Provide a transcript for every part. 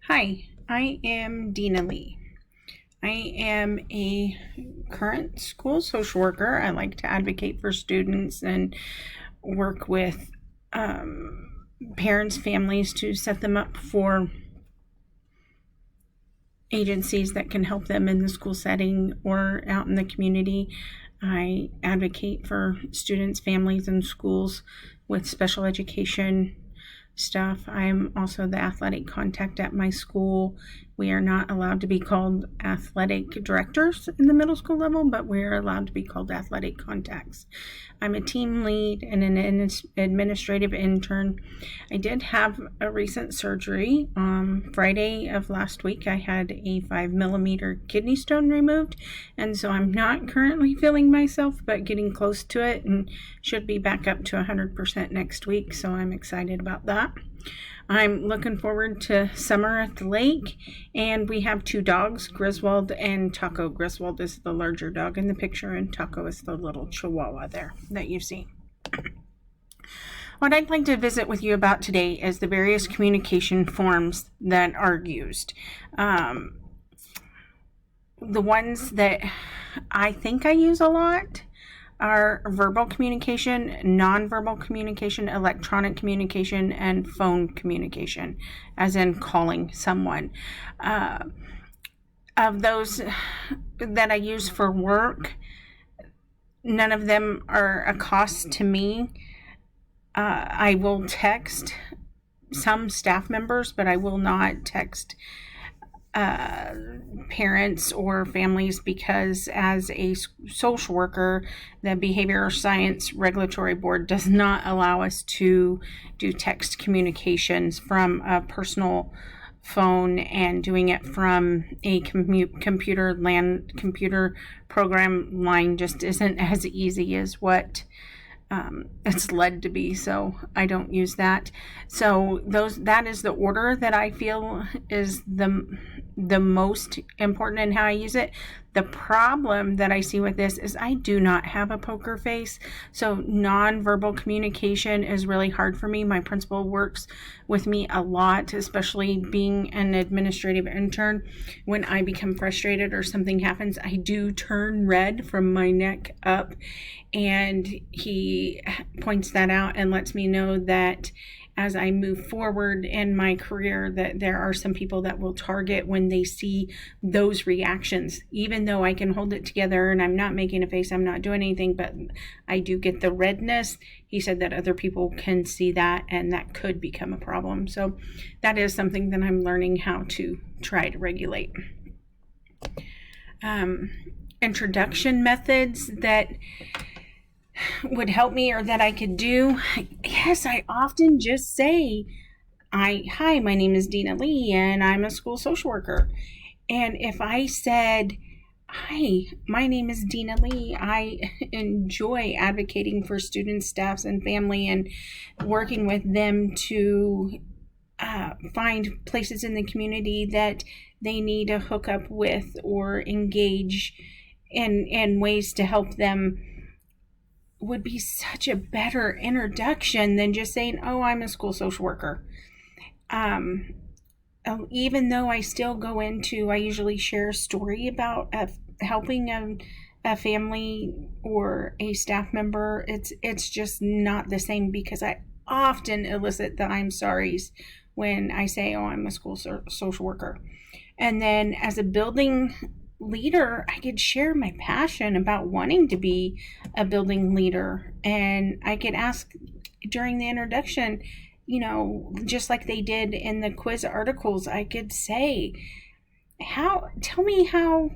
Hi, I am Dina Lee. I am a current school social worker. I like to advocate for students and work with parents, families to set them up for agencies that can help them in the school setting or out in the community. I advocate for students, families, and schools with special education stuff. I'm also the athletic contact at my school. We are not allowed to be called athletic directors in the middle school level, but we're allowed to be called athletic contacts. I'm a team lead and an administrative intern. I did have a recent surgery. Friday of last week, I had a 5 millimeter kidney stone removed, and so I'm not currently feeling myself, but getting close to it and should be back up to 100% next week, so I'm excited about that. I'm looking forward to summer at the lake, and we have two dogs, Griswold and Taco. Griswold is the larger dog in the picture, and Taco is the little chihuahua there that you see. What I'd like to visit with you about today is the various communication forms that are used. The ones that I think I use a lot are verbal communication, nonverbal communication, electronic communication, and phone communication, as in calling someone. Of those that I use for work, none of them are a cost to me. I will text some staff members, but I will not text parents or families, because as a social worker, the Behavioral Science Regulatory Board does not allow us to do text communications from a personal phone, and doing it from a computer program line just isn't as easy as what it's led to be, so I don't use that. So that is the order that I feel is the most important in how I use it. The problem that I see with this is I do not have a poker face, so nonverbal communication is really hard for me. My principal works with me a lot, especially being an administrative intern. When I become frustrated or something happens, I do turn red from my neck up, and he points that out and lets me know that as I move forward in my career, that there are some people that will target when they see those reactions. Even though I can hold it together and I'm not making a face, I'm not doing anything, but I do get the redness. He said that other people can see that, and that could become a problem. So that is something that I'm learning how to try to regulate. Introduction methods that would help me or that I could do. Yes, I often just say, hi, my name is Dina Lee and I'm a school social worker. And if I said, hi, my name is Dina Lee, I enjoy advocating for students, staffs, and family, and working with them to find places in the community that they need to hook up with or engage in ways to help them, would be such a better introduction than just saying, oh, I'm a school social worker. Even though I still go into, I usually share a story about helping a family or a staff member. It's just not the same, because I often elicit the I'm sorry's when I say, oh, I'm a school social worker. And then as a building leader, I could share my passion about wanting to be a building leader, and I could ask during the introduction, just like they did in the quiz articles, I could say, tell me how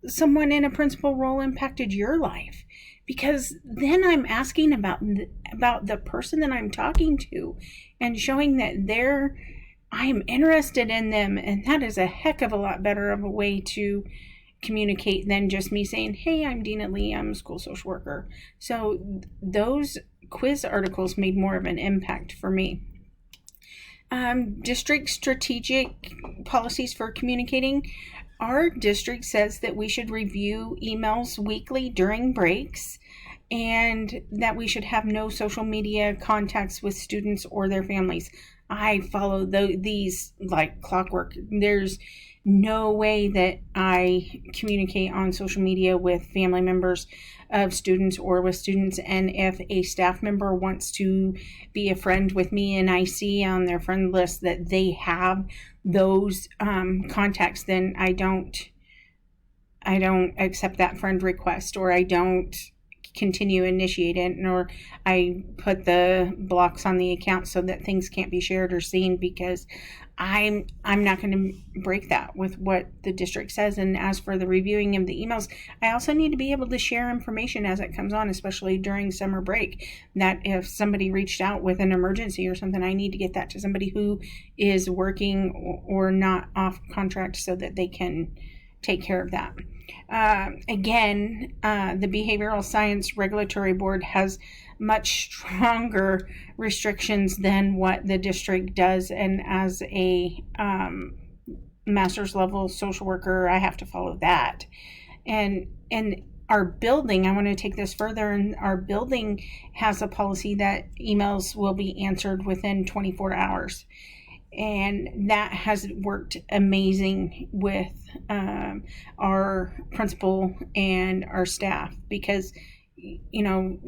someone in a principal role impacted your life, because then I'm asking about the person that I'm talking to and showing that I'm interested in them, and that is a heck of a lot better of a way to communicate than just me saying, hey, I'm Dina Lee, I'm a school social worker. So those quiz articles made more of an impact for me. District strategic policies for communicating. Our district says that we should review emails weekly during breaks, and that we should have no social media contacts with students or their families. I follow these like clockwork. There's no way that I communicate on social media with family members of students or with students. And if a staff member wants to be a friend with me and I see on their friend list that they have those contacts, then I don't accept that friend request, or I don't continue initiate it, or I put the blocks on the account so that things can't be shared or seen, because I'm not going to break that with what the district says. And as for the reviewing of the emails, I also need to be able to share information as it comes on, especially during summer break, that if somebody reached out with an emergency or something, I need to get that to somebody who is working or not off contract so that they can take care of that. Again, the Behavioral Science Regulatory Board has much stronger restrictions than what the district does, and as a master's level social worker, I have to follow that. And our building, I want to take this further, and our building has a policy that emails will be answered within 24 hours. And that has worked amazing with our principal and our staff, because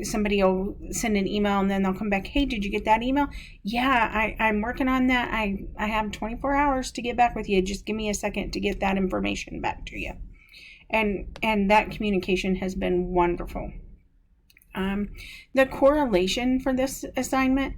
somebody will send an email and then they'll come back, hey, did you get that email? Yeah, I'm working on that. I have 24 hours to get back with you. Just give me a second to get that information back to you. And that communication has been wonderful. The correlation for this assignment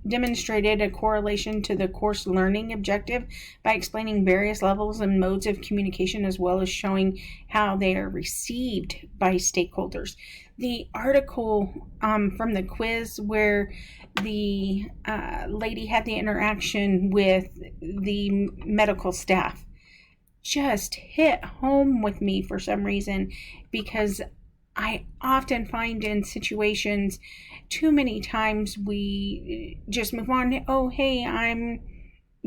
demonstrated a correlation to the course learning objective by explaining various levels and modes of communication, as well as showing how they are received by stakeholders. The article from the quiz where the lady had the interaction with the medical staff just hit home with me for some reason, because I often find in situations too many times we just move on. Oh, hey, I'm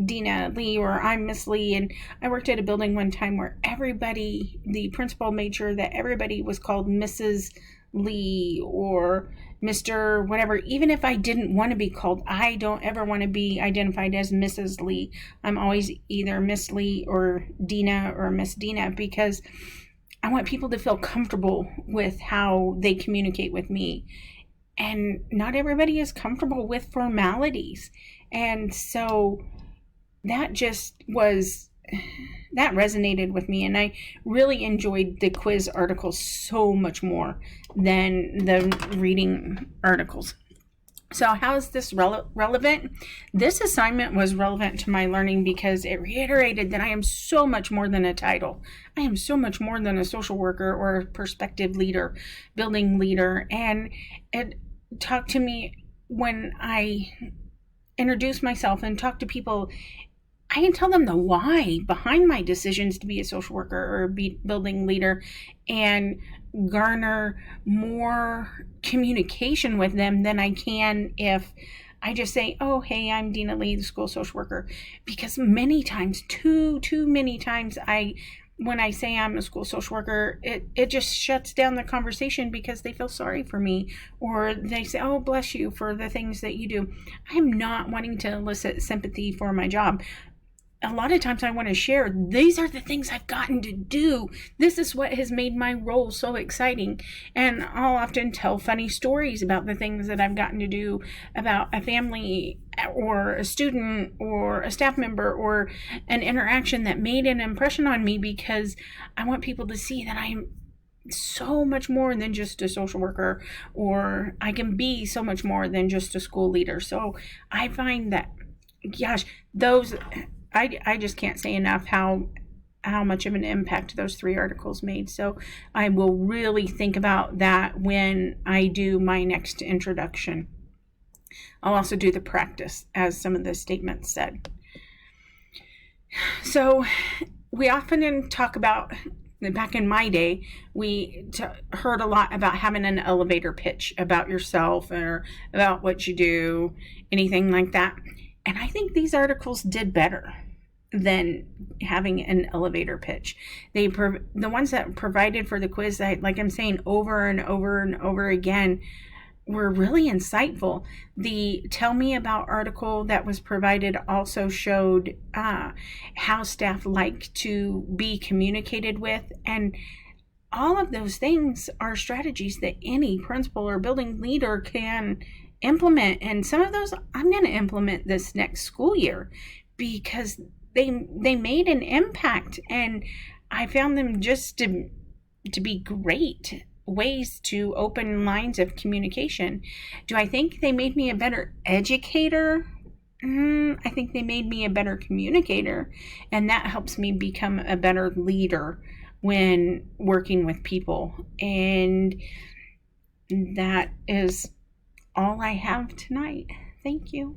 Dina Lee, or I'm Miss Lee. And I worked at a building one time where the principal made sure that everybody was called Mrs. Lee or Mr. whatever. Even if I didn't want to be called, I don't ever want to be identified as Mrs. Lee. I'm always either Miss Lee or Dina or Miss Dina, because I want people to feel comfortable with how they communicate with me. And not everybody is comfortable with formalities. And so that resonated with me, and I really enjoyed the quiz articles so much more than the reading articles. So how is this relevant? This assignment was relevant to my learning because it reiterated that I am so much more than a title. I am so much more than a social worker or a prospective leader, building leader. And it talked to me when I introduce myself and talk to people. I can tell them the why behind my decisions to be a social worker or be building leader, and garner more communication with them than I can if I just say, oh, hey, I'm Dina Lee, the school social worker. Because many times, too many times, when I say I'm a school social worker, it just shuts down the conversation because they feel sorry for me, or they say, oh, bless you for the things that you do. I'm not wanting to elicit sympathy for my job. A lot of times I want to share, these are the things I've gotten to do. This is what has made my role so exciting. And I'll often tell funny stories about the things that I've gotten to do, about a family or a student or a staff member or an interaction that made an impression on me, because I want people to see that I'm so much more than just a social worker, or I can be so much more than just a school leader. So I find that, gosh, I just can't say enough how much of an impact those 3 articles made. So I will really think about that when I do my next introduction. I'll also do the practice, as some of the statements said. So we often talk about, back in my day, we heard a lot about having an elevator pitch about yourself or about what you do, anything like that. And I think these articles did better than having an elevator pitch. The ones that provided for the quiz, like I'm saying over and over and over again, were really insightful. The Tell Me About article that was provided also showed how staff like to be communicated with, and all of those things are strategies that any principal or building leader can implement. And some of those I'm going to implement this next school year because they made an impact, and I found them just to be great ways to open lines of communication. Do I think they made me a better educator? I think they made me a better communicator, and that helps me become a better leader when working with people. And that is all I have tonight. Thank you.